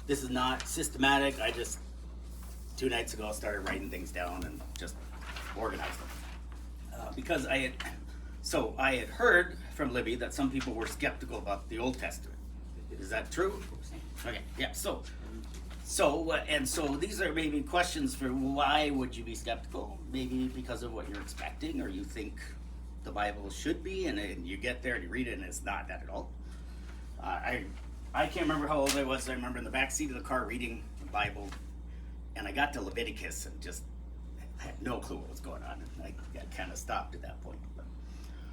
This is not systematic. I just 2 nights ago started writing things down and just organized them. Because I had heard from Libby that some people were skeptical about the Old Testament. Is that true? Okay, yeah. So these are maybe questions for why would you be skeptical? Maybe because of what you're expecting, or you think the Bible should be, and you get there and you read it and it's not that at all. I can't remember how old I was. I remember in the back seat of the car reading the Bible, and I got to Leviticus and just had no clue what was going on. And I kind of stopped at that point.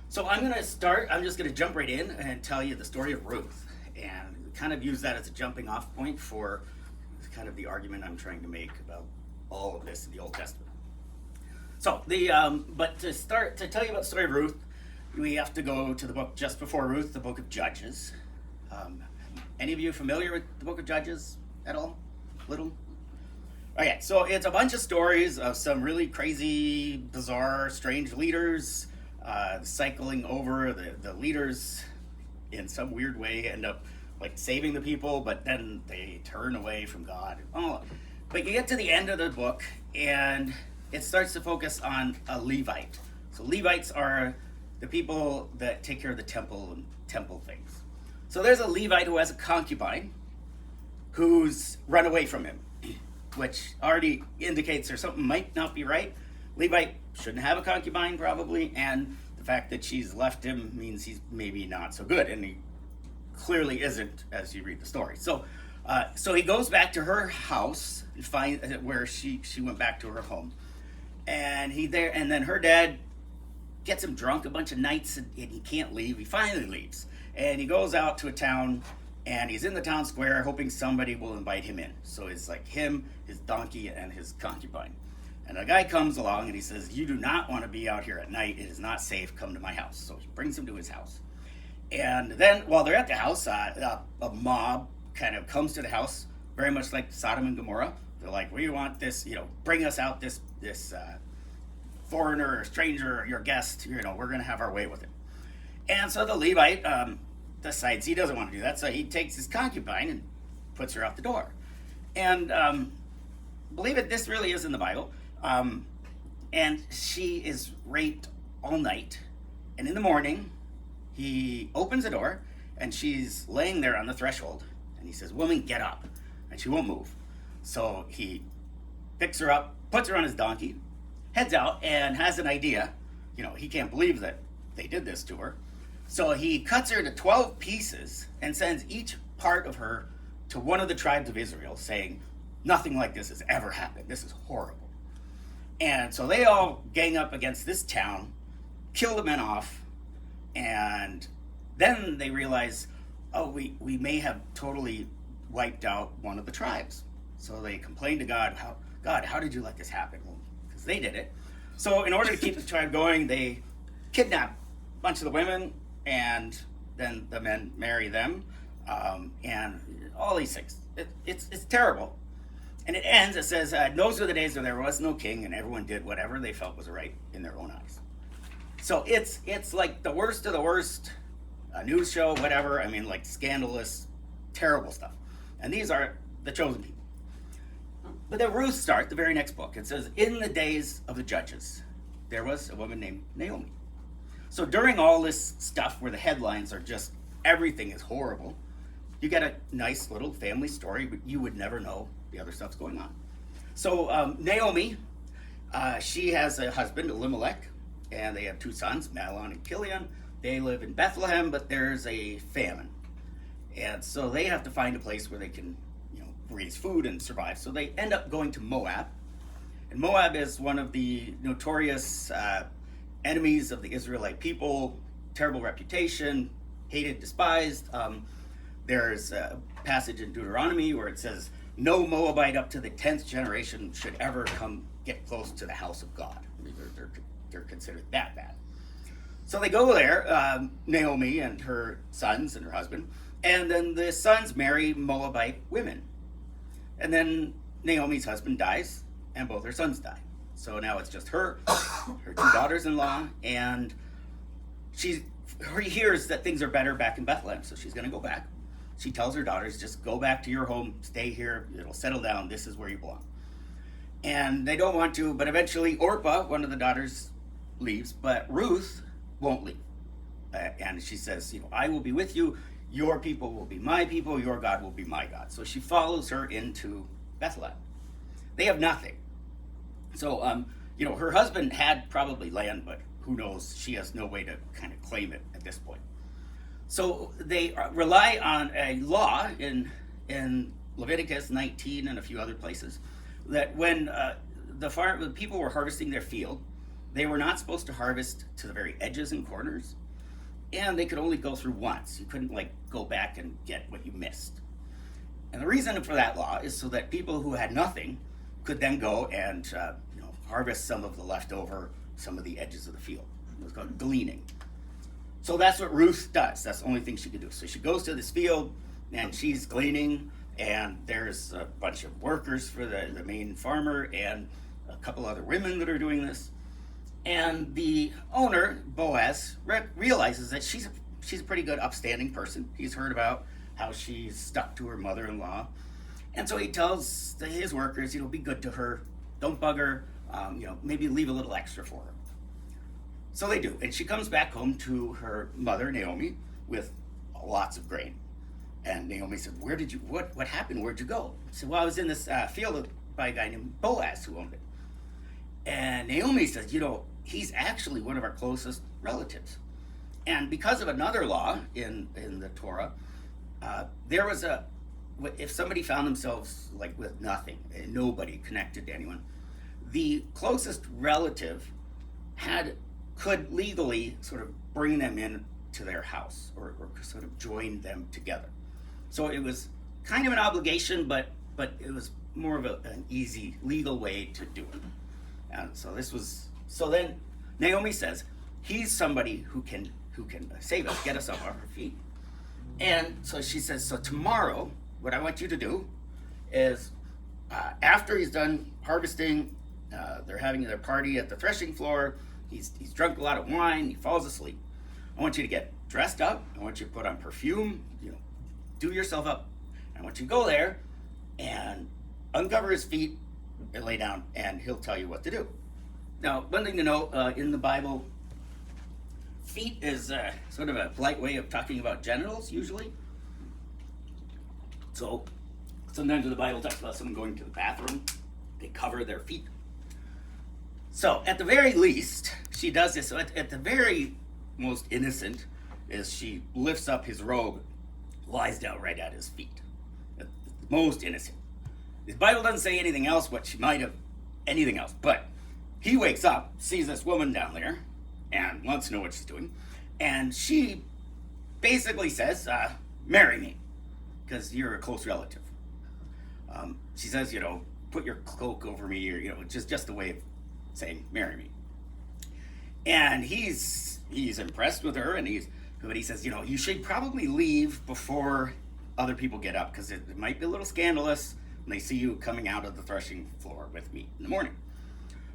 So I'm just going to jump right in and tell you the story of Ruth, and kind of use that as a jumping off point for kind of the argument I'm trying to make about all of this in the Old Testament. So but to tell you about the story of Ruth, we have to go to the book just before Ruth, the book of Judges. Any of you familiar with the book of Judges at all? Little? Okay, so it's a bunch of stories of some really crazy, bizarre, strange leaders cycling over. The leaders, in some weird way, end up like saving the people, but then they turn away from God. Oh, but you get to the end of the book, and it starts to focus on a Levite. So Levites are the people that take care of the temple and temple things. So there's a Levite who has a concubine who's run away from him, which already indicates there's something might not be right. Levite shouldn't have a concubine probably, and the fact that she's left him means he's maybe not so good, and he clearly isn't as you read the story. So he goes back to her house and find where she went back to her home, and then her dad gets him drunk a bunch of nights, and he can't leave. He finally leaves, and he goes out to a town, and he's in the town square hoping somebody will invite him in. So it's like him, his donkey, and his concubine. And a guy comes along and he says, "You do not want to be out here at night. It is not safe. Come to my house." So he brings him to his house. And then while they're at the house, a mob kind of comes to the house, very much like Sodom and Gomorrah. They're like, "We want this, bring us out this foreigner or stranger, your guest, we're going to have our way with him." And so the Levite decides he doesn't want to do that. So he takes his concubine and puts her out the door. And believe it, this really is in the Bible. And she is raped all night. And in the morning, he opens the door, and she's laying there on the threshold. And he says, "Woman, get up." And she won't move. So he picks her up, puts her on his donkey, heads out, and has an idea. He can't believe that they did this to her. So he cuts her to 12 pieces and sends each part of her to one of the tribes of Israel, saying, "Nothing like this has ever happened. This is horrible." And so they all gang up against this town, kill the men off, and then they realize, we may have totally wiped out one of the tribes. So they complain to God, God, how did you let this happen? Well, because they did it. So in order to keep the tribe going, they kidnap a bunch of the women, and then the men marry them, and all these things. It's terrible. And it ends, it says, "Those were the days when there was no king, and everyone did whatever they felt was right in their own eyes." So it's like the worst of the worst, a news show, whatever. Like scandalous, terrible stuff. And these are the chosen people. But then Ruth starts, the very next book. It says, "In the days of the judges, there was a woman named Naomi." So during all this stuff where the headlines are just everything is horrible, you get a nice little family story, but you would never know the other stuff's going on. So Naomi, she has a husband, Elimelech, and they have 2 sons, Mahlon and Chilion. They live in Bethlehem, but there's a famine. And so they have to find a place where they can, raise food and survive. So they end up going to Moab. And Moab is one of the notorious enemies of the Israelite people, terrible reputation, hated, despised. There's a passage in Deuteronomy where it says, "No Moabite up to the 10th generation should ever come get close to the house of God." They're considered that bad. So they go there, Naomi and her sons and her husband, and then the sons marry Moabite women. And then Naomi's husband dies, and both her sons die. So now it's just her 2 daughters-in-law, and she hears that things are better back in Bethlehem, so she's going to go back. she tells her daughters, just go back to your home, stay here, it'll settle down, this is where you belong. And they don't want to, but eventually Orpah, one of the daughters, leaves, but Ruth won't leave. And she says, I will be with you, your people will be my people, your God will be my God. So she follows her into Bethlehem. They have nothing. So, her husband had probably land, but who knows, she has no way to kind of claim it at this point. So they rely on a law in Leviticus 19 and a few other places that when the people were harvesting their field, they were not supposed to harvest to the very edges and corners, and they could only go through once. You couldn't go back and get what you missed. And the reason for that law is so that people who had nothing could then go and harvest some of the leftover, some of the edges of the field. It was called gleaning. So that's what Ruth does. That's the only thing she could do. So she goes to this field and she's gleaning, and there's a bunch of workers for the main farmer and a couple other women that are doing this. And the owner, Boaz, realizes that she's a pretty good, upstanding person. He's heard about how she's stuck to her mother-in-law. And so he tells his workers, be good to her, don't bug her, maybe leave a little extra for her. So they do, and she comes back home to her mother, Naomi, with lots of grain. And Naomi said, what happened? Where'd you go? She said, well, I was in this field by a guy named Boaz who owned it. And Naomi says, he's actually one of our closest relatives. And because of another law in the Torah, there was if somebody found themselves with nothing, and nobody connected to anyone, the closest relative could legally sort of bring them in to their house or sort of join them together. So it was kind of an obligation, but it was more of an easy legal way to do it. And so then Naomi says, he's somebody who can save us, get us up off our feet. And so she says, so tomorrow, what I want you to do is, after he's done harvesting, they're having their party at the threshing floor, he's drunk a lot of wine, he falls asleep. I want you to get dressed up, I want you to put on perfume, do yourself up. I want you to go there and uncover his feet and lay down, and he'll tell you what to do. Now, one thing to know, in the Bible, feet is sort of a polite way of talking about genitals, usually. So, sometimes when the Bible talks about someone going to the bathroom, they cover their feet. So, at the very least, she does this. So at the very most innocent is she lifts up his robe, lies down right at his feet. At the most innocent. The Bible doesn't say anything else, what she might have, anything else. But he wakes up, sees this woman down there, and wants to know what she's doing. And she basically says, marry me, because you're a close relative. She says, put your cloak over me, or, just a way of saying, marry me. And he's impressed with her, but he says, you should probably leave before other people get up, because it might be a little scandalous when they see you coming out of the threshing floor with me in the morning.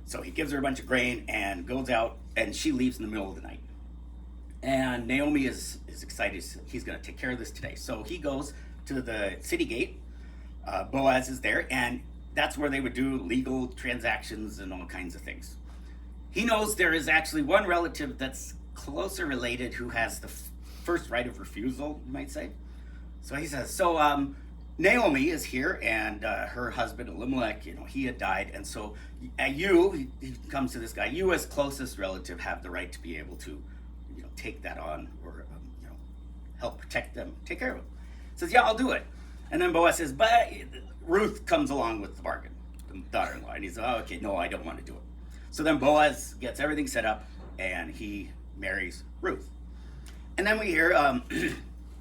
So he gives her a bunch of grain and goes out, and she leaves in the middle of the night. And Naomi is excited. He's going to take care of this today. So he goes to the city gate. Boaz is there, and that's where they would do legal transactions and all kinds of things. He knows there is actually one relative that's closer related who has the first right of refusal, you might say. So he says, Naomi is here, and her husband Elimelech, he had died, and so he comes to this guy, you as closest relative have the right to be able to, take that on, or help protect them, take care of them. Says, yeah, I'll do it. And then Boaz says, but Ruth comes along with the bargain, the daughter-in-law, and he says, oh, okay, no, I don't want to do it. So then Boaz gets everything set up, and he marries Ruth. And then we hear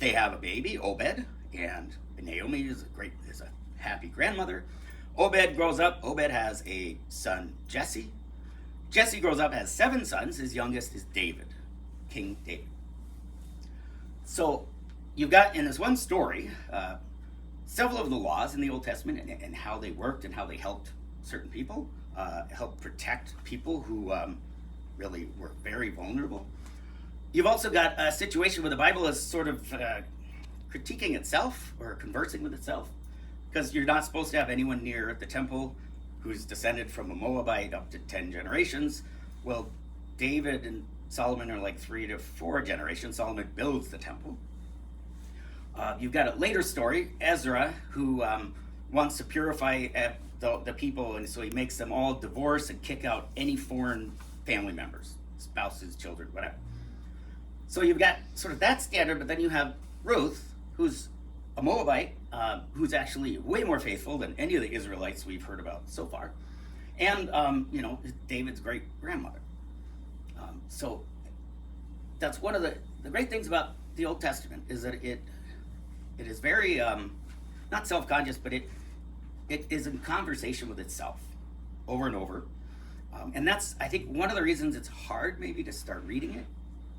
they have a baby, Obed, and Naomi is a happy grandmother. Obed grows up. Obed has a son, Jesse. Jesse grows up, has 7 sons. His youngest is David, King David. So you've got, in this one story, several of the laws in the Old Testament and how they worked and how they helped certain people, helped protect people who really were very vulnerable. You've also got a situation where the Bible is sort of critiquing itself or conversing with itself, because you're not supposed to have anyone near the temple who's descended from a Moabite up to 10 generations. Well, David and Solomon are like 3 to 4 generations. Solomon builds the temple. You've got a later story, Ezra, who wants to purify the people, and so he makes them all divorce and kick out any foreign family members, spouses, children, whatever. So you've got sort of that standard, but then you have Ruth, who's a Moabite, who's actually way more faithful than any of the Israelites we've heard about so far, and David's great grandmother. So that's one of the great things about the Old Testament, is that it is very not self-conscious, but it is in conversation with itself over and over, and that's, I think, one of the reasons it's hard maybe to start reading it,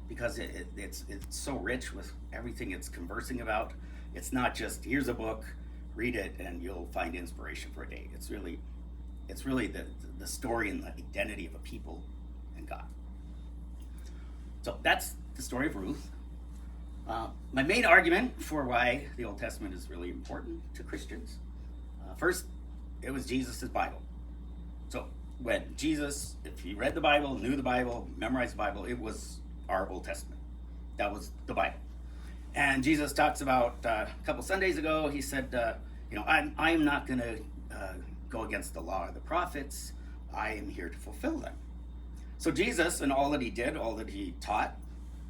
because it's so rich with everything it's conversing about. It's not just, here's a book, read it, and you'll find inspiration for a day. It's really the story and the identity of a people and God. So that's the story of Ruth. My main argument for why the Old Testament is really important to Christians. First, it was Jesus' Bible. So when Jesus, if he read the Bible, knew the Bible, memorized the Bible, it was our Old Testament. That was the Bible. And Jesus talks about, a couple Sundays ago, he said, I'm not going to go against the law of the prophets. I am here to fulfill them. So Jesus, and all that he did, all that he taught,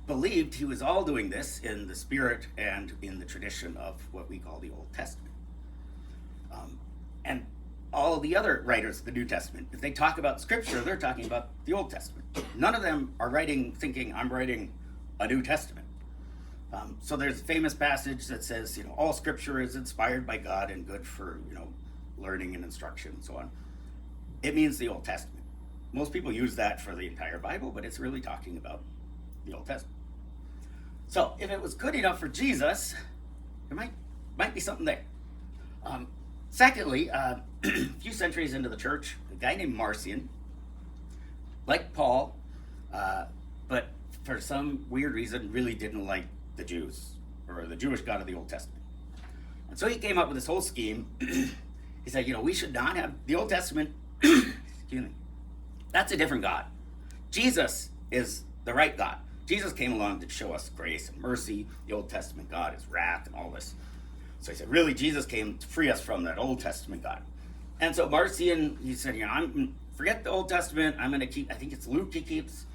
believed he was all doing this in the spirit and in the tradition of what we call the Old Testament. And all the other writers of the New Testament, if they talk about Scripture, they're talking about the Old Testament. None of them are writing thinking, I'm writing a New Testament. So there's a famous passage that says, all Scripture is inspired by God and good for, learning and instruction and so on. It means the Old Testament. Most people use that for the entire Bible, but it's really talking about the Old Testament. So if it was good enough for Jesus, there might be something there. Secondly, a few centuries into the church, a guy named Marcion, like Paul, but for some weird reason really didn't like the Jews, or the Jewish God of the Old Testament. And so he came up with this whole scheme. He said, we should not have the Old Testament. Excuse me. That's a different God. Jesus is the right God. Jesus came along to show us grace and mercy. The Old Testament God is wrath and all this. So he said, really, Jesus came to free us from that Old Testament God. And so Marcion, he said, forget the Old Testament. I'm going to keep, I think it's Luke he keeps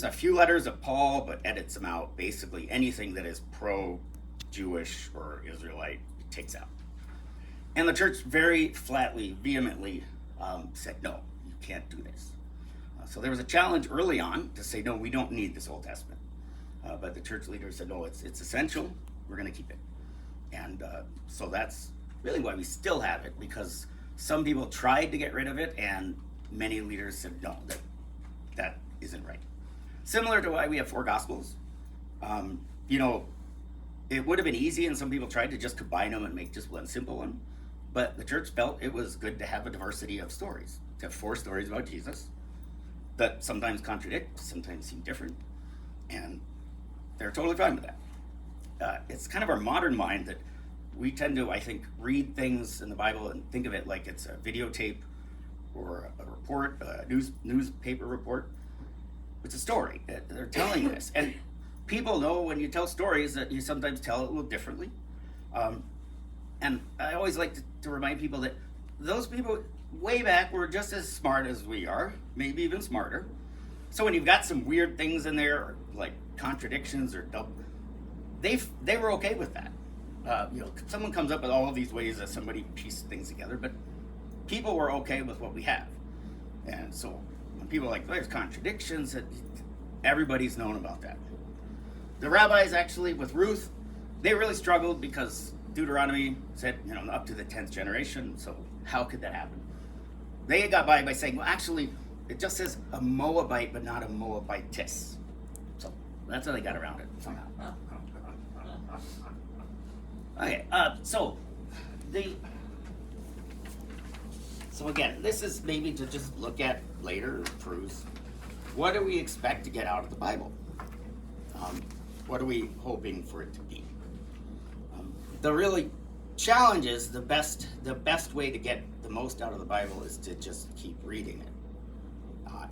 a few letters of Paul, but edits them out. Basically, anything that is pro-Jewish or Israelite, he takes out. And the church very flatly, vehemently said, no, you can't do this. So there was a challenge early on to say, no, we don't need this Old Testament. But the church leaders said, no, it's essential. We're going to keep it. And so that's really why we still have it, because some people tried to get rid of it, and many leaders said, no, that isn't right. Similar to why we have 4 Gospels. It would have been easy, and some people tried to just combine them and make just one simple one. But the church felt it was good to have a diversity of stories, to have 4 stories about Jesus that sometimes contradict, sometimes seem different, and they're totally fine with that. It's kind of our modern mind that we tend to, I think, read things in the Bible and think of it like it's a videotape or a report, a newspaper report. It's a story. They're telling this. And people know when you tell stories that you sometimes tell it a little differently. And I always like to remind people that those people way back were just as smart as we are, maybe even smarter. So when you've got some weird things in there, or like contradictions or they were okay with that. Someone comes up with all of these ways that somebody pieced things together, but people were okay with what we have. And so when people are like, there's contradictions, everybody's known about that. The rabbis actually, with Ruth, they really struggled because Deuteronomy said, up to the 10th generation, so how could that happen? They got by saying, well, actually, it just says a Moabite, but not a Moabitess. So that's how they got around it somehow. Okay, so again, this is maybe to just look at later truths. What do we expect to get out of the Bible? What are we hoping for it to be? the really challenge is the best way to get the most out of the Bible is to just keep reading it.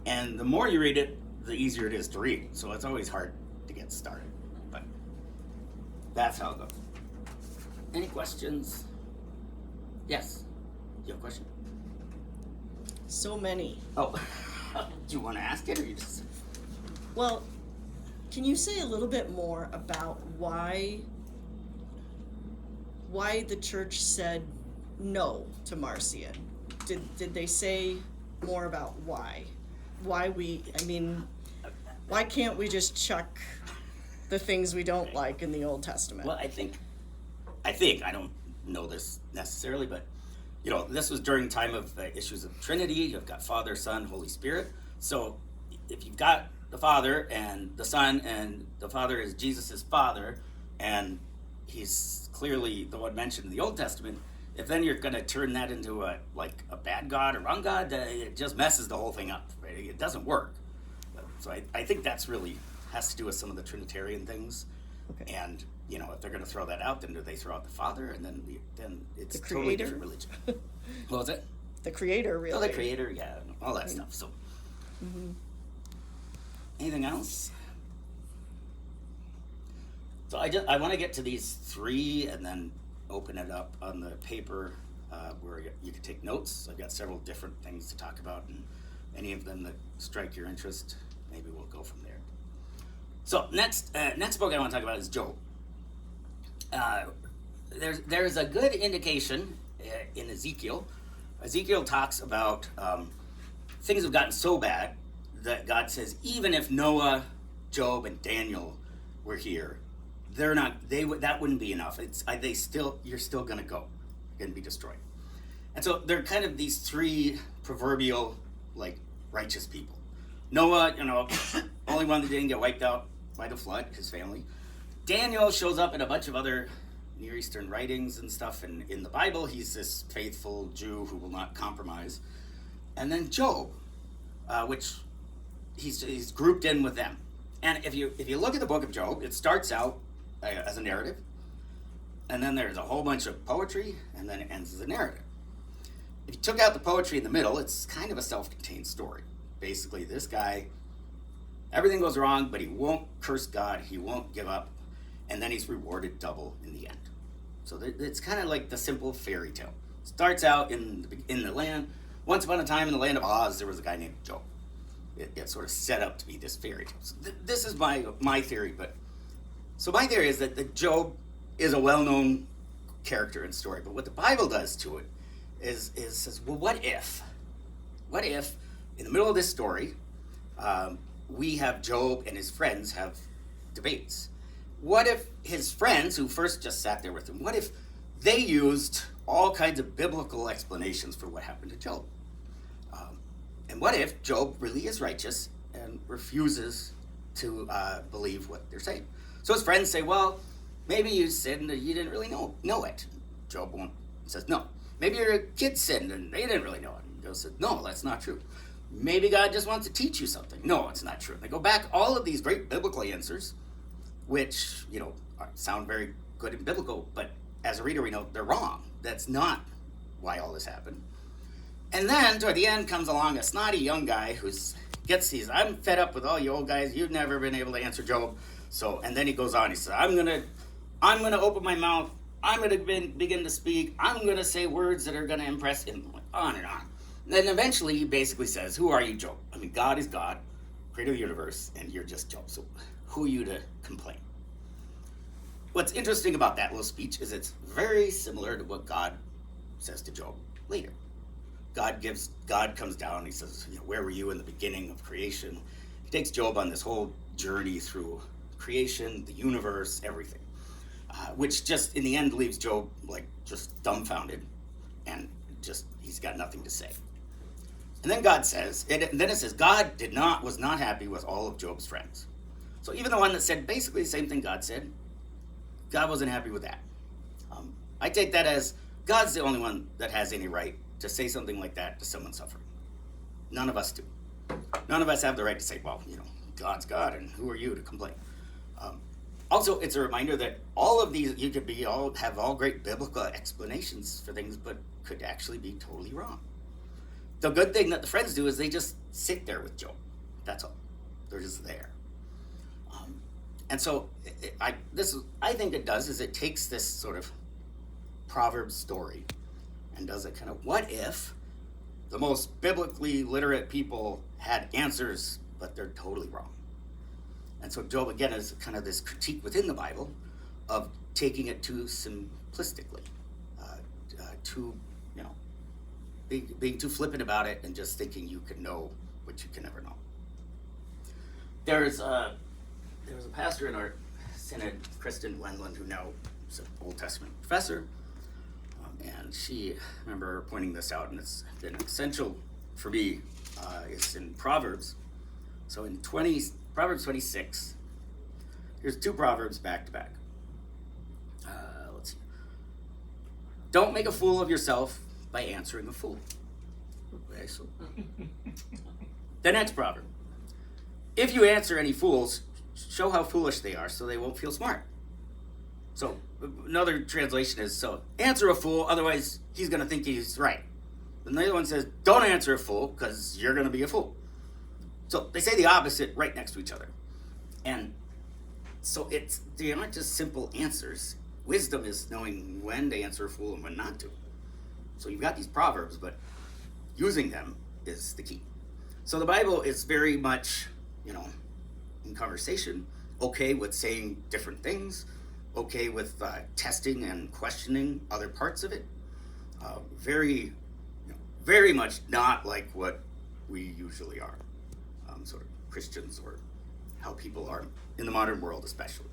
And the more you read it, the easier it is to read. So it's always hard to get started. But that's how it goes. Any questions? Yes. You have a question? So many. Oh, do you want to ask it or you just... Well, can you say a little bit more about why the church said no to Marcion? Did they say more about why? Why can't we just chuck the things we don't like in the Old Testament? Well, I think, I don't know this necessarily, but, this was during time of issues of Trinity. You've got Father, Son, Holy Spirit. So if you've got the Father and the Son, and the Father is Jesus' Father, and he's clearly the one mentioned in the Old Testament, if then you're going to turn that into a bad God or wrong God, it just messes the whole thing up. Right? It doesn't work. So I think that's really has to do with some of the Trinitarian things. Okay. And, if they're going to throw that out, then do they throw out the Father? And then it's The a totally Creator? different religion. What was it? The Creator, really. Oh, the Creator, yeah, all that stuff. So, anything else? So I want to get to these three and then open it up on the paper where you can take notes. I've got several different things to talk about, and any of them that strike your interest, maybe we'll go from there. So next book I want to talk about is Job. There's a good indication in Ezekiel. Ezekiel talks about things have gotten so bad that God says even if Noah, Job, and Daniel were here, that wouldn't be enough. You're still going to go. You're going to be destroyed. And so they're kind of these three proverbial righteous people. Noah, only one that didn't get wiped out by the flood, his family. Daniel shows up in a bunch of other Near Eastern writings and stuff, and in the Bible he's this faithful Jew who will not compromise. And then Job, which he's grouped in with them. And if you look at the book of Job, it starts out as a narrative, and then there's a whole bunch of poetry, and then it ends as a narrative. If you took out the poetry in the middle, it's kind of a self-contained story. Basically, this guy, everything goes wrong, but he won't curse God, he won't give up, and then he's rewarded double in the end. So it's kind of like the simple fairy tale. Starts out in the land. Once upon a time in the land of Oz, there was a guy named Job. It sort of set up to be this fairy tale. So this is my theory, so my theory is that Job is a well-known character and story, but what the Bible does to it is says, well, what if in the middle of this story, we have Job and his friends have debates? What if his friends, who first just sat there with him, what if they used all kinds of biblical explanations for what happened to Job? And what if Job really is righteous and refuses to believe what they're saying? So his friends say, well, maybe you sinned and you didn't really know it. Job says, no. Maybe your kids sinned and they didn't really know it. And Job says, no, that's not true. Maybe God just wants to teach you something. No, it's not true. They go back all of these great biblical answers, which, sound very good and biblical, but as a reader we know they're wrong. That's not why all this happened. And then toward the end comes along a snotty young guy I'm fed up with all you old guys. You've never been able to answer Job. So, and then he goes on. He says, I'm gonna open my mouth. I'm gonna begin to speak. I'm gonna say words that are gonna impress him. On and on. And then eventually he basically says, who are you, Job? I mean, God is God, creator of the universe, and you're just Job. So who are you to complain? What's interesting about that little speech is it's very similar to what God says to Job later. God comes down and he says, where were you in the beginning of creation? He takes Job on this whole journey through creation, the universe, everything, which just in the end leaves Job just dumbfounded and just he's got nothing to say. And then God says, God was not happy with all of Job's friends. So even the one that said basically the same thing God said, God wasn't happy with that. I take that as God's the only one that has any right to say something like that to someone suffering. None of us do. None of us have the right to say, well, God's God, and who are you to complain? Also, it's a reminder that all of these, you could have all great biblical explanations for things, but could actually be totally wrong. The good thing that the friends do is they just sit there with Job. That's all. They're just there. And so, I think it does is it takes this sort of Proverbs story and does it kind of, what if the most biblically literate people had answers, but they're totally wrong? And so Job, again, is kind of this critique within the Bible of taking it too simplistically, being too flippant about it and just thinking you can know what you can never know. There was a pastor in our synod, Kristen Wendland, who now is an Old Testament professor, and I remember her pointing this out, and it's been essential for me. It's in Proverbs. So in Proverbs 26, here's 2 Proverbs back to back. Let's see. Don't make a fool of yourself by answering a fool. Okay, so the next proverb. If you answer any fools, show how foolish they are so they won't feel smart. So another translation is, so answer a fool, otherwise he's going to think he's right. And the other one says, don't answer a fool because you're going to be a fool. So they say the opposite right next to each other. And so they aren't just simple answers. Wisdom is knowing when to answer a fool and when not to. So you've got these proverbs, but using them is the key. So the Bible is very much, in conversation, okay with saying different things, okay with testing and questioning other parts of it. Very, very much not like what we usually are, sort of Christians, or how people are in the modern world especially.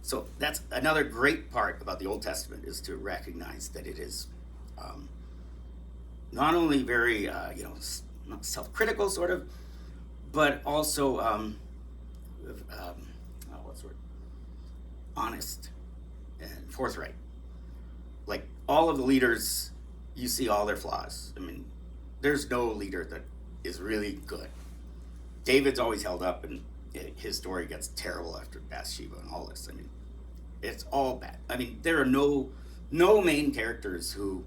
So that's another great part about the Old Testament, is to recognize that it is not only very, not self-critical sort of, but also, honest and forthright. Like all of the leaders, you see all their flaws. I mean, there's no leader that is really good. David's always held up, and his story gets terrible after Bathsheba and all this. I mean, it's all bad. I mean, there are no main characters who,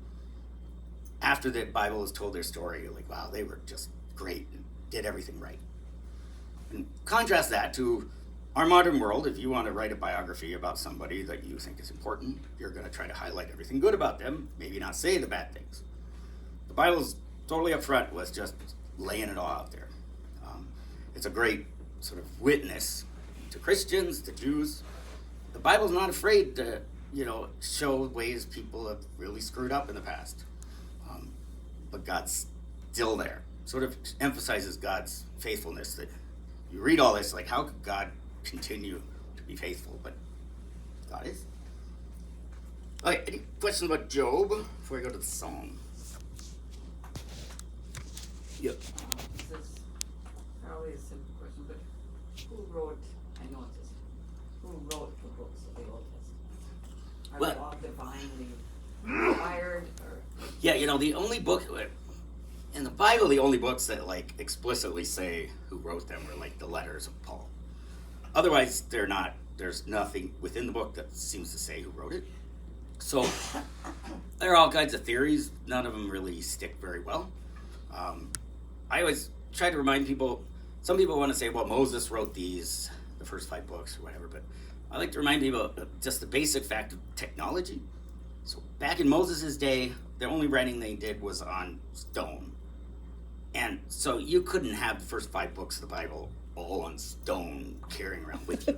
after the Bible has told their story, you're like, wow, they were just great and did everything right. And contrast that to our modern world. If you want to write a biography about somebody that you think is important, you're going to try to highlight everything good about them, maybe not say the bad things. The Bible's totally upfront with just laying it all out there. It's a great sort of witness to Christians, to Jews. The Bible's not afraid to, show ways people have really screwed up in the past. But God's still there. Sort of emphasizes God's faithfulness, that you read all this, like, how could God continue to be faithful? But God is. All right, any questions about Job before I go to the song? Yep. This is probably a simple question, but who wrote the books of the Old Testament? Are they all divinely inspired, or? Yeah, the only book in the Bible, the only books that explicitly say who wrote them are the letters of Paul. Otherwise, they're not. There's nothing within the book that seems to say who wrote it. So there are all kinds of theories. None of them really stick very well. I always try to remind people. Some people want to say, well, Moses wrote the first 5 books or whatever, but I like to remind people of just the basic fact of technology. So back in Moses' day, the only writing they did was on stone. And so you couldn't have the first 5 books of the Bible all on stone carrying around with you.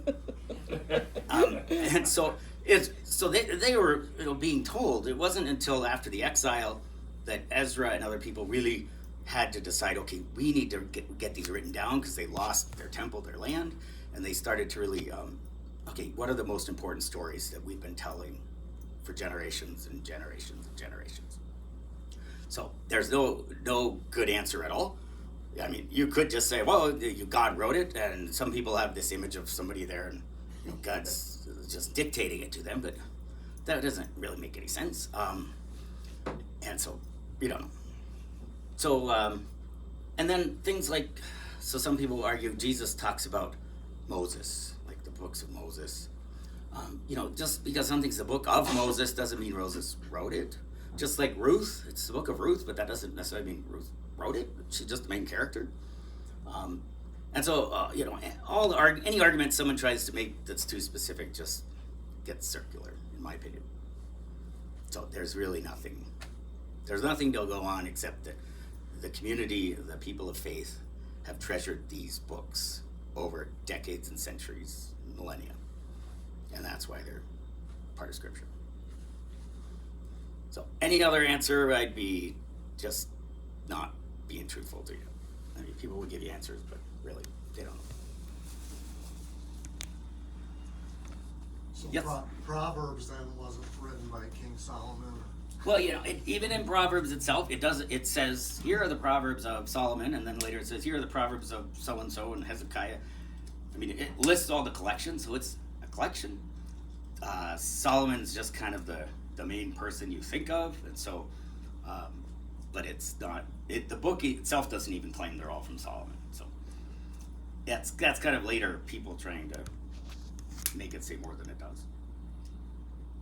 And so they were being told. It wasn't until after the exile that Ezra and other people really had to decide, okay, we need to get these written down, because they lost their temple, their land, and they started to really, okay, what are the most important stories that we've been telling for generations and generations and generations? So there's no good answer at all. I mean, you could just say, well, God wrote it, and some people have this image of somebody there, and God's just dictating it to them, but that doesn't really make any sense. And so, we don't know. So, and then things like, so some people argue Jesus talks about Moses, like the books of Moses. Just because something's the book of Moses doesn't mean Moses wrote it. Just like Ruth, it's the book of Ruth, but that doesn't necessarily mean Ruth wrote it. She's just the main character. And so, any argument someone tries to make that's too specific just gets circular, in my opinion. So there's really nothing. There's nothing to go on except that the community, the people of faith, have treasured these books over decades and centuries, millennia. And that's why they're part of Scripture. So any other answer, I'd be just not being truthful to you. I mean, people would give you answers, but really, they don't know. So Yes. Proverbs then wasn't written by King Solomon? Well, even in Proverbs itself, it says, here are the Proverbs of Solomon, and then later it says, here are the Proverbs of so-and-so and Hezekiah. I mean, it lists all the collections, so it's a collection. Solomon's just kind of the main person you think of, and so, but it's not, the book itself doesn't even claim they're all from Solomon, so that's kind of later people trying to make it say more than it does.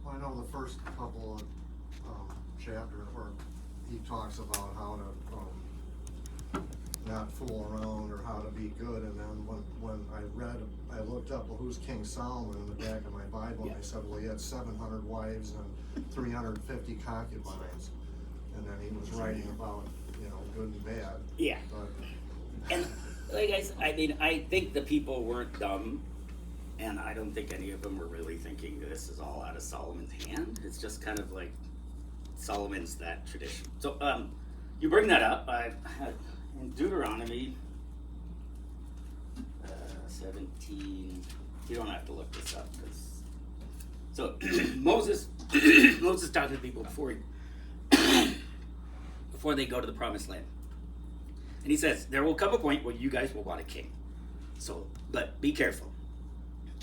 Well, I know the first couple of chapters where he talks about how to not fool around or how to be good, and then when I looked up, well, who's King Solomon in the back of my Bible, and I said, well, he had 700 wives and 350 concubines, and then he was writing about, good and bad. Yeah. But, And I think the people weren't dumb, and I don't think any of them were really thinking this is all out of Solomon's hand. It's just kind of like Solomon's that tradition. So you bring that up. I had in Deuteronomy 17. You don't have to look this up so Moses talking to people before they go to the promised land. And he says, there will come a point where you guys will want a king. So, but be careful.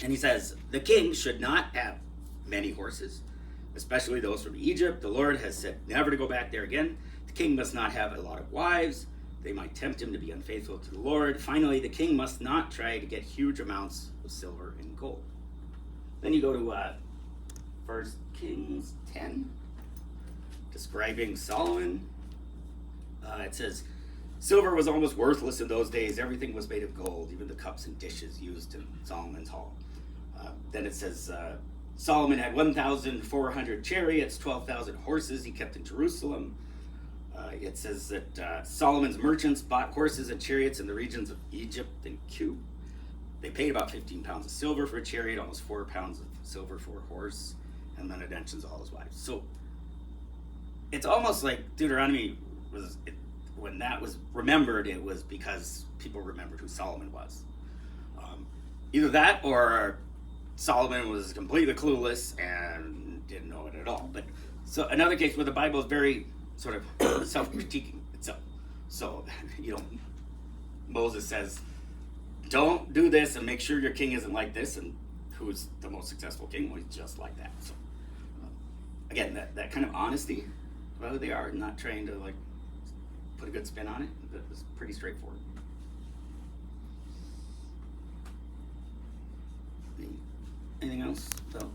And he says, the king should not have many horses, especially those from Egypt. The Lord has said never to go back there again. The king must not have a lot of wives. They might tempt him to be unfaithful to the Lord. Finally, the king must not try to get huge amounts of silver and gold. Then you go to 1 Kings 10, describing Solomon. It says, silver was almost worthless in those days. Everything was made of gold, even the cups and dishes used in Solomon's hall. Then it says, Solomon had 1,400 chariots, 12,000 horses he kept in Jerusalem. It says that Solomon's merchants bought horses and chariots in the regions of Egypt and Cuba. They paid about 15 pounds of silver for a chariot, almost 4 pounds of silver for a horse, and then it mentions all his wives. So it's almost like Deuteronomy when that was remembered, it was because people remembered who Solomon was. Either that or Solomon was completely clueless and didn't know it at all. But so another case where the Bible is very sort of self-critiquing itself. So, Moses says, don't do this and make sure your king isn't like this. And who's the most successful king? Well, he's just like that. So, again, that kind of honesty about who they are, not trying to put a good spin on it, that was pretty straightforward. Anything else? So.